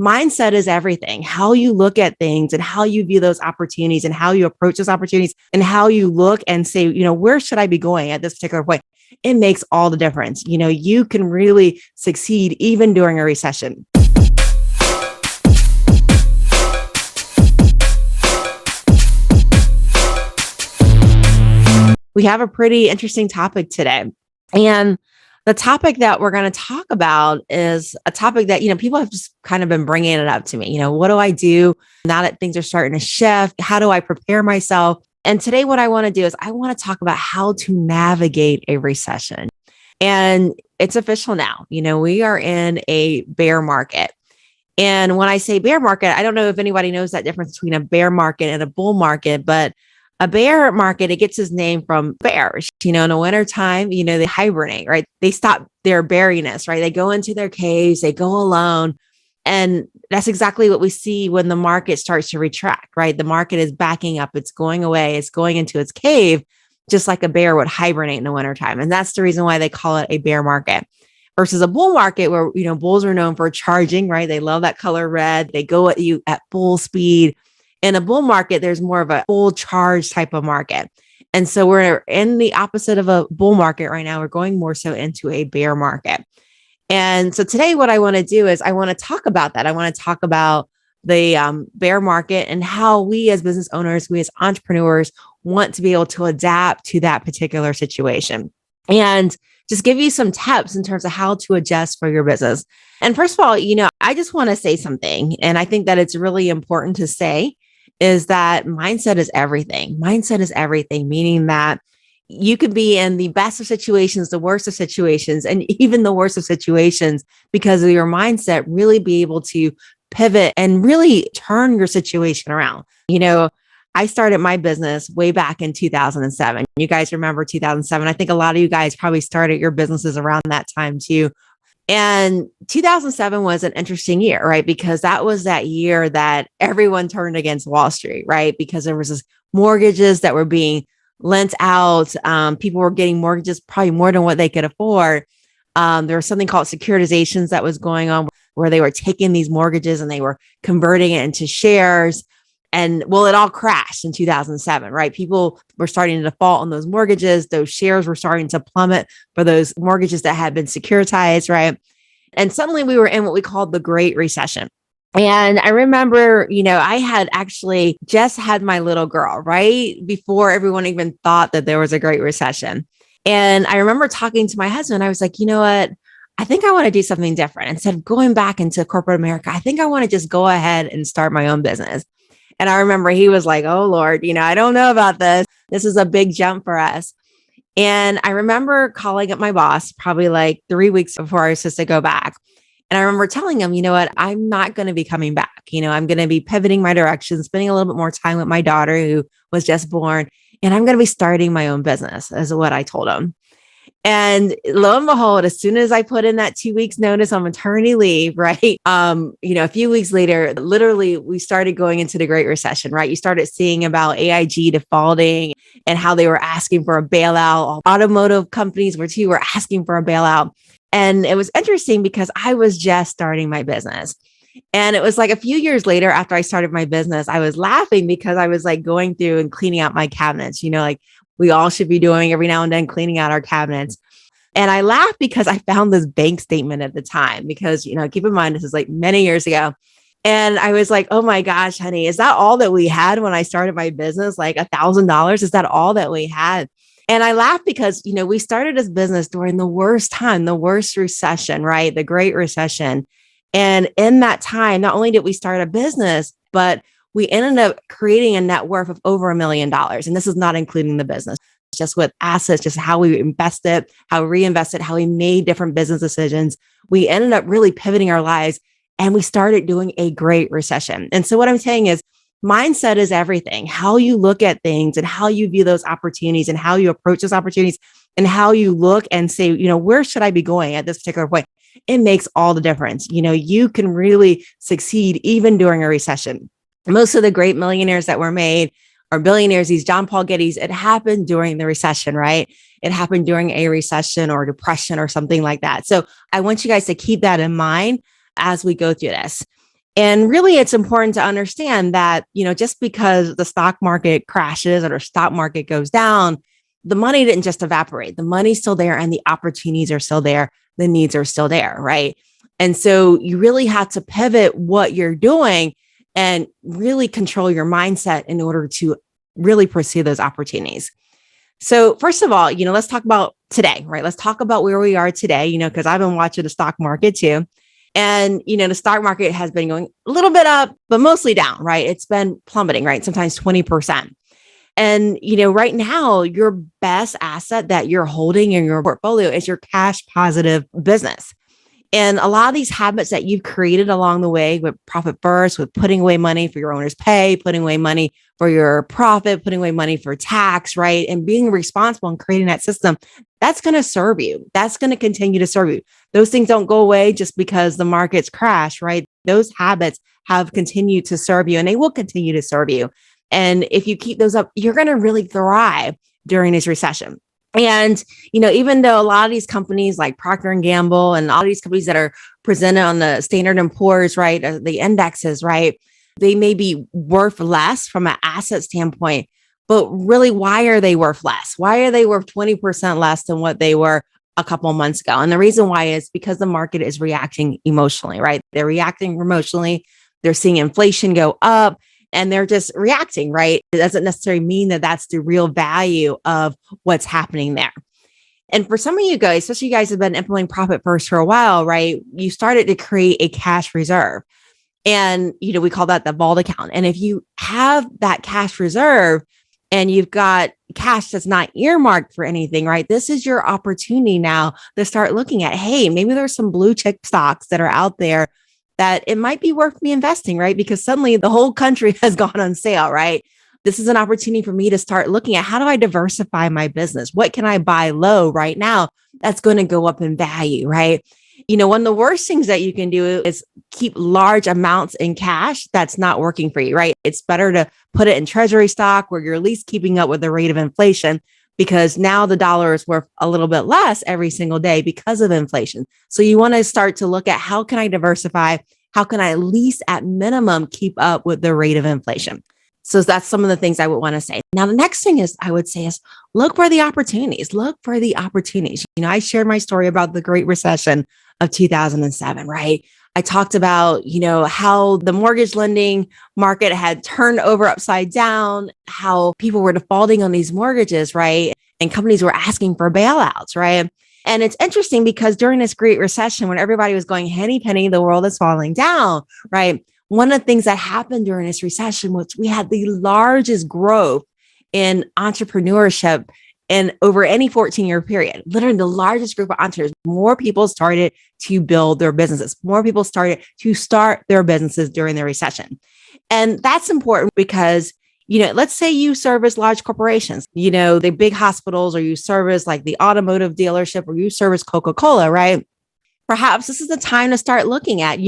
mindset is everything. How you look at things and how you view those opportunities and how you approach those opportunities and how you look and say, where should I be going at this particular point? It makes all the difference. You can really succeed even during a recession. We have a pretty interesting topic today. And the topic that we're going to talk about is a topic that, people have just kind of been bringing it up to me. What do I do now that things are starting to shift? How do I prepare myself? And today, what I want to do is I want to talk about how to navigate a recession. And it's official now. We are in a bear market. And when I say bear market, I don't know if anybody knows that difference between a bear market and a bull market, but a bear market, it gets its name from bears. In the wintertime, they hibernate, right? They stop their beariness, right? They go into their caves, they go alone. And that's exactly what we see when the market starts to retract, right? The market is backing up, it's going away, it's going into its cave, just like a bear would hibernate in the wintertime. And that's the reason why they call it a bear market versus a bull market where, bulls are known for charging, right? They love that color red. They go at you at full speed. In a bull market, there's more of a full charge type of market. And so we're in the opposite of a bull market right now. We're going more so into a bear market. And so today, what I want to do is I want to talk about that. I want to talk about the bear market and how we as business owners, we as entrepreneurs want to be able to adapt to that particular situation. And just give you some tips in terms of how to adjust for your business. And first of all, I just want to say something. And I think that it's really important to say is that mindset is everything. Mindset is everything, meaning that you could be in the best of situations, the worst of situations, and even the worst of situations because of your mindset, really be able to pivot and really turn your situation around. I started my business way back in 2007. You guys remember 2007. I think a lot of you guys probably started your businesses around that time too. And 2007 was an interesting year, right? Because that was that year that everyone turned against Wall Street, right? Because there was this mortgages that were being lent out. People were getting mortgages probably more than what they could afford. There was something called securitizations that was going on where they were taking these mortgages and they were converting it into shares. And well, it all crashed in 2007, right? People were starting to default on those mortgages. Those shares were starting to plummet for those mortgages that had been securitized, right? And suddenly we were in what we called the Great Recession. And I remember, I had actually just had my little girl, right? Before everyone even thought that there was a Great Recession. And I remember talking to my husband. I was like, you know what? I think I want to do something different. Instead of going back into corporate America, I think I want to just go ahead and start my own business. And I remember he was like, oh, Lord, I don't know about this. This is a big jump for us. And I remember calling up my boss probably like 3 weeks before I was supposed to go back. And I remember telling him, you know what, I'm not going to be coming back. I'm going to be pivoting my direction, spending a little bit more time with my daughter who was just born. And I'm going to be starting my own business is what I told him. And lo and behold, as soon as I put in that 2 weeks notice on maternity leave, right? A few weeks later, literally, we started going into the Great Recession, right? You started seeing about AIG defaulting and how they were asking for a bailout. Automotive companies were asking for a bailout. And it was interesting because I was just starting my business. And it was like a few years later after I started my business, I was laughing because I was like going through and cleaning out my cabinets, like we all should be doing every now and then, cleaning out our cabinets. And I laughed because I found this bank statement at the time because, keep in mind, this is like many years ago. And I was like, oh my gosh, honey, is that all that we had when I started my business? Like $1,000? Is that all that we had? And I laughed because, we started this business during the worst time, the worst recession, right? The Great Recession. And in that time, not only did we start a business, but we ended up creating a net worth of over $1 million. And this is not including the business, just with assets, just how we invested, how we reinvested, how we made different business decisions. We ended up really pivoting our lives and we started doing a great recession. And so what I'm saying is mindset is everything. How you look at things and how you view those opportunities and how you approach those opportunities and how you look and say, where should I be going at this particular point? It makes all the difference. You can really succeed even during a recession. Most of the great millionaires that were made or billionaires, these John Paul Gettys, it happened during the recession, right? It happened during a recession or depression or something like that. So I want you guys to keep that in mind as we go through this. And really, it's important to understand that, just because the stock market crashes or the stock market goes down, the money didn't just evaporate. The money's still there and the opportunities are still there. The needs are still there, right? And so you really have to pivot what you're doing and really control your mindset in order to really pursue those opportunities. So first of all, let's talk about today, right? Let's talk about where we are today, because I've been watching the stock market too. And, the stock market has been going a little bit up, but mostly down, right? It's been plummeting, right? Sometimes 20%. And, right now, your best asset that you're holding in your portfolio is your cash positive business. And a lot of these habits that you've created along the way with profit first, with putting away money for your owner's pay, putting away money for your profit, putting away money for tax, right? And being responsible and creating that system, that's going to serve you. That's going to continue to serve you. Those things don't go away just because the markets crash, right? Those habits have continued to serve you and they will continue to serve you. And if you keep those up, you're going to really thrive during this recession. And, even though a lot of these companies like Procter and Gamble and all these companies that are presented on the Standard and Poor's, right, the indexes, right, they may be worth less from an asset standpoint, but really, why are they worth less? Why are they worth 20% less than what they were a couple of months ago? And the reason why is because the market is reacting emotionally, right? They're reacting emotionally. They're seeing inflation go up. And they're just reacting, right? It doesn't necessarily mean that that's the real value of what's happening there. And for some of you guys, especially you guys have been implementing profit first for a while, right? You started to create a cash reserve. And, we call that the vault account. And if you have that cash reserve and you've got cash that's not earmarked for anything, right? This is your opportunity now to start looking at, hey, maybe there's some blue chip stocks that are out there that it might be worth me investing, right? Because suddenly the whole country has gone on sale, right? This is an opportunity for me to start looking at how do I diversify my business? What can I buy low right now that's going to go up in value, right? One of the worst things that you can do is keep large amounts in cash that's not working for you, right? It's better to put it in treasury stock where you're at least keeping up with the rate of inflation, because now the dollar is worth a little bit less every single day because of inflation. So you want to start to look at how can I diversify? How can I at least at minimum keep up with the rate of inflation? So that's some of the things I would want to say. Now, the next thing I would say is look for the opportunities. Look for the opportunities. I shared my story about the Great Recession of 2007, right? I talked about, how the mortgage lending market had turned over upside down, how people were defaulting on these mortgages, right? And companies were asking for bailouts, right? And it's interesting because during this Great Recession, when everybody was going henny penny, the world is falling down, right? One of the things that happened during this recession was we had the largest growth in entrepreneurship in over any 14-year period. Literally the largest group of entrepreneurs. More people started to build their businesses. More people started to start their businesses during the recession. And that's important because, let's say you service large corporations, the big hospitals, or you service like the automotive dealership, or you service Coca-Cola, right? Perhaps this is the time to start looking at,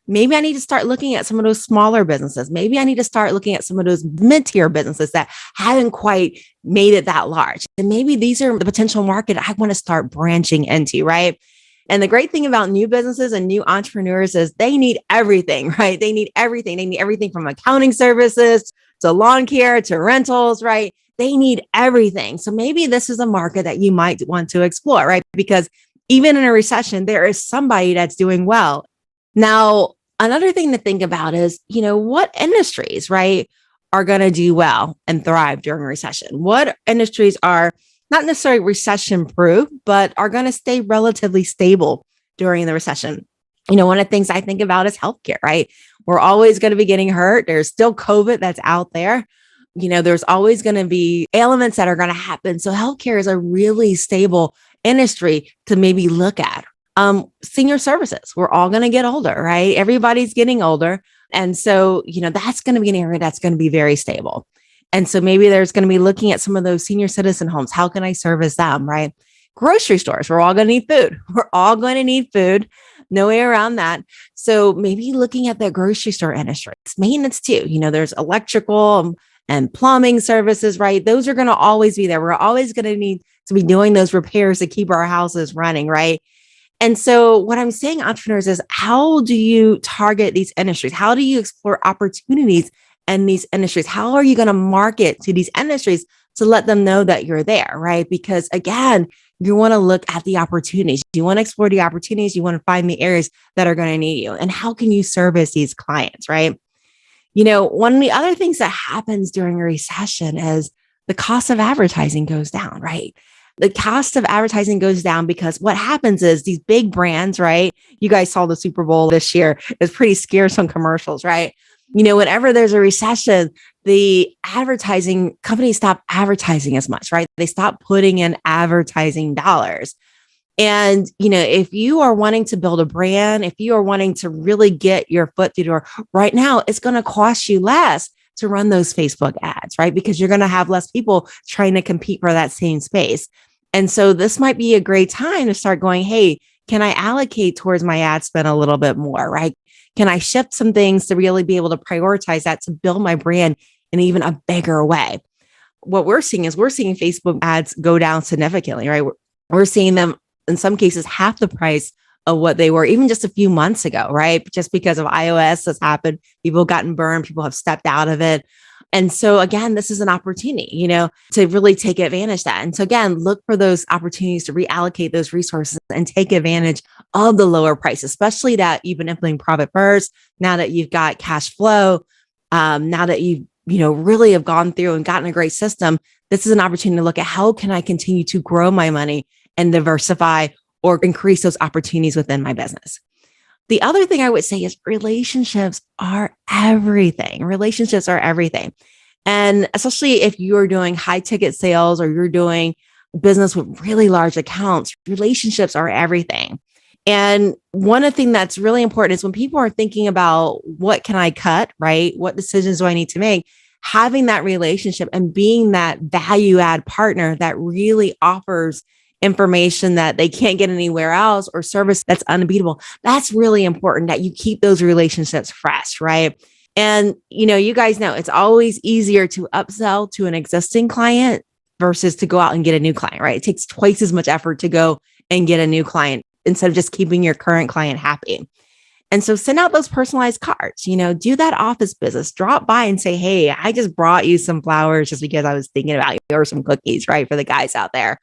maybe I need to start looking at some of those smaller businesses. Maybe I need to start looking at some of those mid-tier businesses that haven't quite made it that large. And maybe these are the potential market I want to start branching into, right? And the great thing about new businesses and new entrepreneurs is they need everything, right? They need everything. They need everything from accounting services to lawn care to rentals, right? They need everything. So maybe this is a market that you might want to explore, right? Because even in a recession, there is somebody that's doing well. Now, another thing to think about is, what industries, right, are going to do well and thrive during a recession? What industries are not necessarily recession proof, but are going to stay relatively stable during the recession? One of the things I think about is healthcare, right? We're always going to be getting hurt. There's still COVID that's out there. There's always going to be ailments that are going to happen. So healthcare is a really stable industry to maybe look at. Senior services, we're all going to get older, right? Everybody's getting older. And so, that's going to be an area that's going to be very stable. And so maybe there's going to be looking at some of those senior citizen homes. How can I service them, right? Grocery stores, we're all going to need food. We're all going to need food. No way around that. So maybe looking at the grocery store industry, it's maintenance too. There's electrical and plumbing services, right? Those are going to always be there. We're always going to need to be doing those repairs to keep our houses running, right? And so what I'm saying, entrepreneurs, is how do you target these industries? How do you explore opportunities in these industries? How are you going to market to these industries to let them know that you're there, right? Because again, you want to look at the opportunities. You want to explore the opportunities. You want to find the areas that are going to need you. And how can you service these clients, right? One of the other things that happens during a recession is the cost of advertising goes down, right? The cost of advertising goes down because what happens is these big brands, right? You guys saw the Super Bowl this year. It's pretty scarce on commercials, right? Whenever there's a recession, the advertising companies stop advertising as much, right? They stop putting in advertising dollars. And, if you are wanting to build a brand, if you are wanting to really get your foot through the door right now, it's going to cost you less to run those Facebook ads, right? Because you're going to have less people trying to compete for that same space. And so this might be a great time to start going, hey, can I allocate towards my ad spend a little bit more, right? Can I shift some things to really be able to prioritize that to build my brand in even a bigger way? What we're seeing is Facebook ads go down significantly, right? We're seeing them in some cases half the price of what they were even just a few months ago, right? Just because of iOS has happened, people have gotten burned, people have stepped out of it. And so again, this is an opportunity, to really take advantage of that. And so again, look for those opportunities to reallocate those resources and take advantage of the lower price, especially that you've been implementing profit first. Now that you've got cash flow, now that you really have gone through and gotten a great system, this is an opportunity to look at how can I continue to grow my money and diversify or increase those opportunities within my business. The other thing I would say is relationships are everything. Relationships are everything. And especially if you're doing high ticket sales or you're doing business with really large accounts, relationships are everything. And one of the things that's really important is when people are thinking about what can I cut, right? What decisions do I need to make? Having that relationship and being that value add partner that really offers information that they can't get anywhere else or service that's unbeatable. That's really important that you keep those relationships fresh, right? And, you guys know it's always easier to upsell to an existing client versus to go out and get a new client, right? It takes twice as much effort to go and get a new client instead of just keeping your current client happy. And so send out those personalized cards, do that office business, drop by and say, hey, I just brought you some flowers just because I was thinking about you, or some cookies, right? For the guys out there,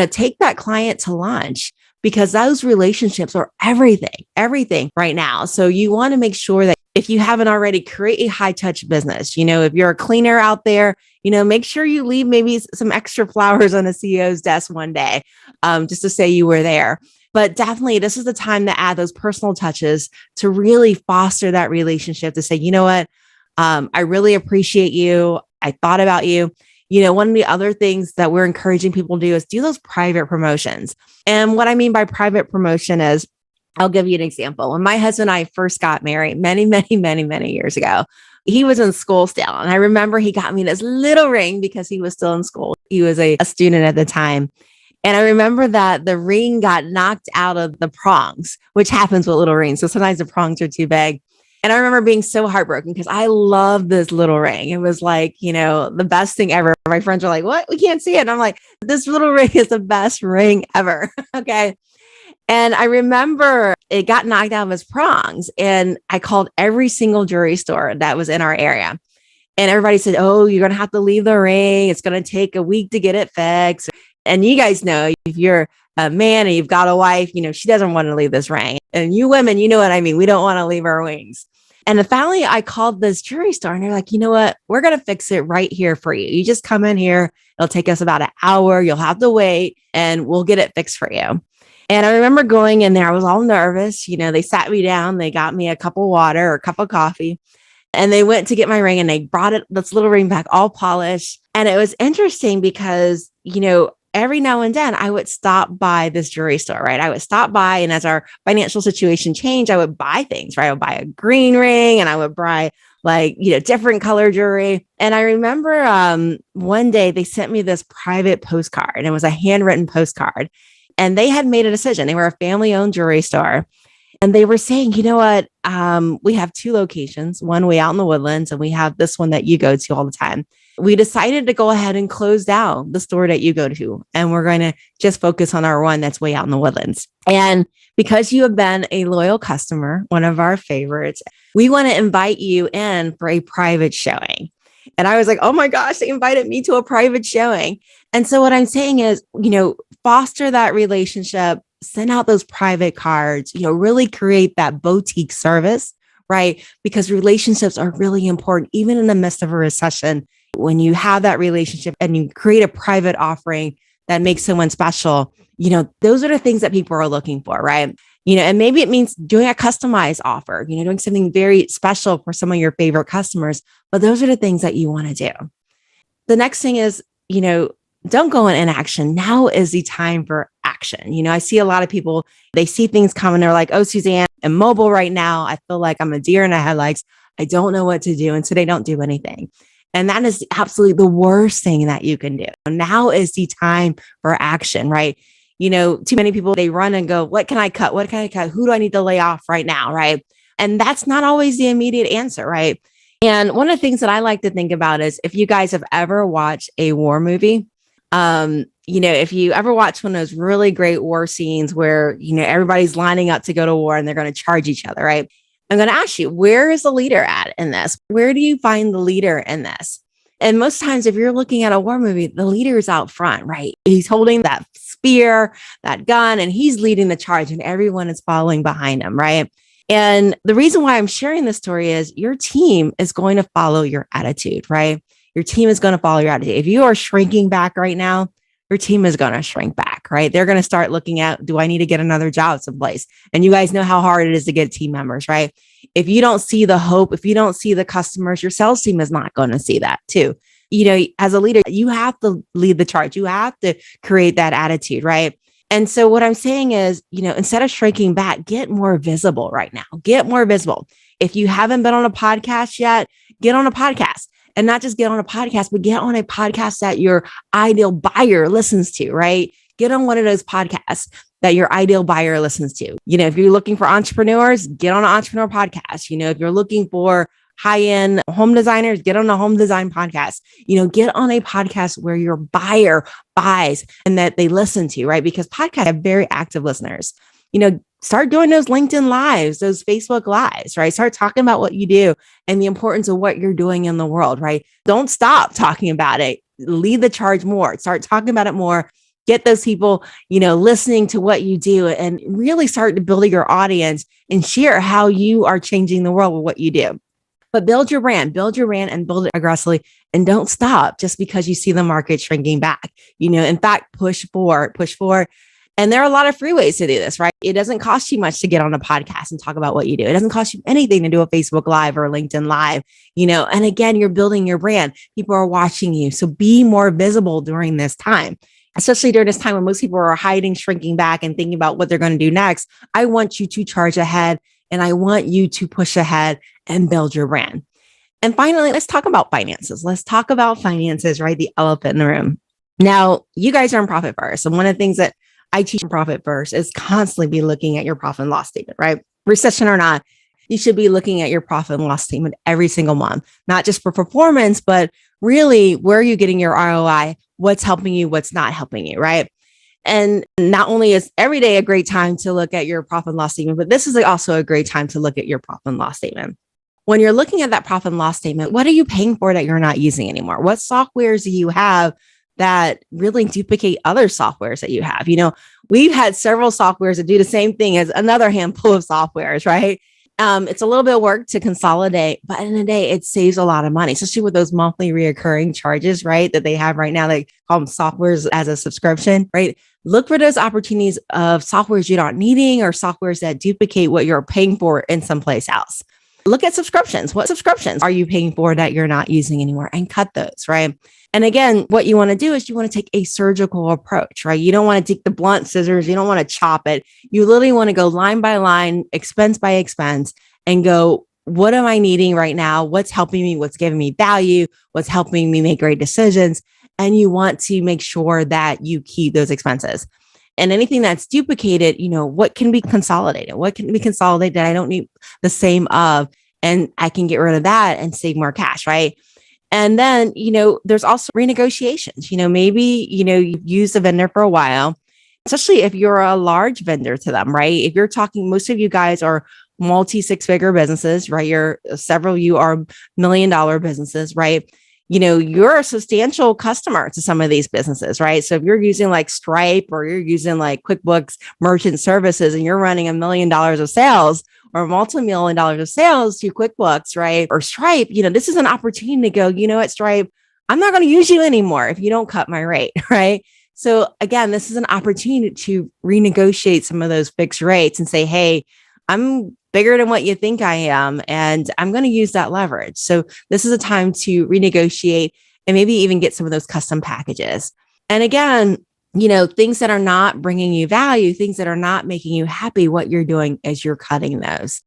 take that client to lunch because those relationships are everything right now. So you want to make sure that if you haven't already, create a high touch business. If you're a cleaner out there, make sure you leave maybe some extra flowers on a CEO's desk one day, just to say you were there. But definitely, this is the time to add those personal touches to really foster that relationship to say, you know what, I really appreciate you. I thought about you. One of the other things that we're encouraging people to do is do those private promotions. And what I mean by private promotion is, I'll give you an example. When my husband and I first got married many years ago, he was in school still. And I remember he got me this little ring because he was still in school. He was a student at the time. And I remember that the ring got knocked out of the prongs, which happens with little rings. So sometimes the prongs are too big. And I remember being so heartbroken because I love this little ring. It was like, the best thing ever. My friends were like, what? We can't see it. And I'm like, this little ring is the best ring ever. Okay. And I remember it got knocked out of his prongs. And I called every single jewelry store that was in our area. And everybody said, oh, you're going to have to leave the ring. It's going to take a week to get it fixed. And you guys know, if you're a man and you've got a wife, she doesn't want to leave this ring. And you women, you know what I mean? We don't want to leave our wings. And finally, I called this jewelry store and they're like, you know what? We're going to fix it right here for you. You just come in here. It'll take us about an hour. You'll have to wait and we'll get it fixed for you. And I remember going in there. I was all nervous. They sat me down. They got me a cup of water or a cup of coffee. And they went to get my ring and they brought this little ring back all polished. And it was interesting because, every now and then I would stop by this jewelry store, right? I would stop by, and as our financial situation changed, I would buy things, right? I would buy a green ring and I would buy different color jewelry. And I remember one day they sent me this private postcard and it was a handwritten postcard and they had made a decision. They were a family owned jewelry store. And they were saying, you know what? We have two locations, one way out in the woodlands, and we have this one that you go to all the time. We decided to go ahead and close down the store that you go to, and we're going to just focus on our one that's way out in the woodlands. And because you have been a loyal customer, one of our favorites, we want to invite you in for a private showing. And I was like, oh my gosh, they invited me to a private showing. And so what I'm saying is, foster that relationship, send out those private cards, really create that boutique service, right? Because relationships are really important, even in the midst of a recession. When you have that relationship and you create a private offering that makes someone special, those are the things that people are looking for, right? And maybe it means doing a customized offer, doing something very special for some of your favorite customers, but those are the things that you want to do. The next thing is, don't go in inaction. Now is the time for action. I see a lot of people, they see things coming. They're like, oh, Susanne, I'm mobile right now. I feel like I'm a deer in the headlights. I don't know what to do. And so they don't do anything. And that is absolutely the worst thing that you can do. Now is the time for action, right? Too many people, they run and go, what can I cut? What can I cut? Who do I need to lay off right now? Right. And that's not always the immediate answer, right? And one of the things that I like to think about is if you guys have ever watched a war movie, if you ever watch one of those really great war scenes where, everybody's lining up to go to war and they're going to charge each other, right? I'm going to ask you, where is the leader at in this? Where do you find the leader in this? And most times, if you're looking at a war movie, the leader is out front, right? He's holding that spear, that gun, and he's leading the charge and everyone is following behind him, right? And the reason why I'm sharing this story is your team is going to follow your attitude, right? Your team is going to follow your attitude. If you are shrinking back right now, your team is going to shrink back, right? They're going to start looking at, do I need to get another job someplace? And you guys know how hard it is to get team members, right? If you don't see the hope, if you don't see the customers, your sales team is not going to see that too. As a leader, you have to lead the charge. You have to create that attitude, right? And so what I'm saying is, instead of shrinking back, get more visible right now. Get more visible. If you haven't been on a podcast yet, get on a podcast. And not just get on a podcast, but get on a podcast that your ideal buyer listens to, right? Get on one of those podcasts that your ideal buyer listens to. If you're looking for entrepreneurs, get on an entrepreneur podcast. If you're looking for high-end home designers, get on a home design podcast. Get on a podcast where your buyer buys and that they listen to, right? Because podcasts have very active listeners. Start doing those LinkedIn lives, those Facebook lives, right? Start talking about what you do and the importance of what you're doing in the world, right? Don't stop talking about it. Lead the charge more. Start talking about it more. Get those people, listening to what you do and really start to build your audience and share how you are changing the world with what you do. But build your brand and build it aggressively. And don't stop just because you see the market shrinking back. In fact, push forward. And there are a lot of free ways to do this, right? It doesn't cost you much to get on a podcast and talk about what you do. It doesn't cost you anything to do a Facebook Live or a LinkedIn Live, and again, you're building your brand. People are watching you. So be more visible during this time, especially during this time when most people are hiding, shrinking back and thinking about what they're going to do next. I want you to charge ahead and I want you to push ahead and build your brand. And finally, let's talk about finances. Right? The elephant in the room. Now, you guys are in Profit First. And one of the things that I teach in Profit First is constantly be looking at your profit and loss statement, right? Recession or not, you should be looking at your profit and loss statement every single month, not just for performance, but really where are you getting your ROI? What's helping you? What's not helping you, right? And not only is every day a great time to look at your profit and loss statement, but this is also a great time to look at your profit and loss statement. When you're looking at that profit and loss statement, what are you paying for that you're not using anymore? What softwares do you have that really duplicate other softwares that you have? We've had several softwares that do the same thing as another handful of softwares, right? It's a little bit of work to consolidate, but in the day, it saves a lot of money, especially with those monthly reoccurring charges, right? That they have right now. They call them softwares as a subscription, right? Look for those opportunities of softwares you're not needing or softwares that duplicate what you're paying for in someplace else. Look at subscriptions. What subscriptions are you paying for that you're not using anymore and cut those, right? And again, what you want to do is you want to take a surgical approach, right? You don't want to take the blunt scissors. You don't want to chop it. You literally want to go line by line, expense by expense, and go, what am I needing right now? What's helping me? What's giving me value? What's helping me make great decisions? And you want to make sure that you keep those expenses. And anything that's duplicated, what can be consolidated? What can be consolidated that I don't need the same of? And I can get rid of that and save more cash, right? And then, there's also renegotiations. Maybe, you've used a vendor for a while, especially if you're a large vendor to them, right? If you're talking, most of you guys are multi six-figure businesses, right? Several of you are $1 million businesses, right? You're a substantial customer to some of these businesses, right? So if you're using like Stripe or you're using like QuickBooks Merchant Services and you're running $1 million of sales or multi-million dollars of sales to QuickBooks, right? Or Stripe, this is an opportunity to go, what, Stripe, I'm not going to use you anymore if you don't cut my rate, right? So again, this is an opportunity to renegotiate some of those fixed rates and say, hey, I'm bigger than what you think I am, and I'm going to use that leverage. So this is a time to renegotiate and maybe even get some of those custom packages. And again, things that are not bringing you value, things that are not making you happy, what you're doing is you're cutting those.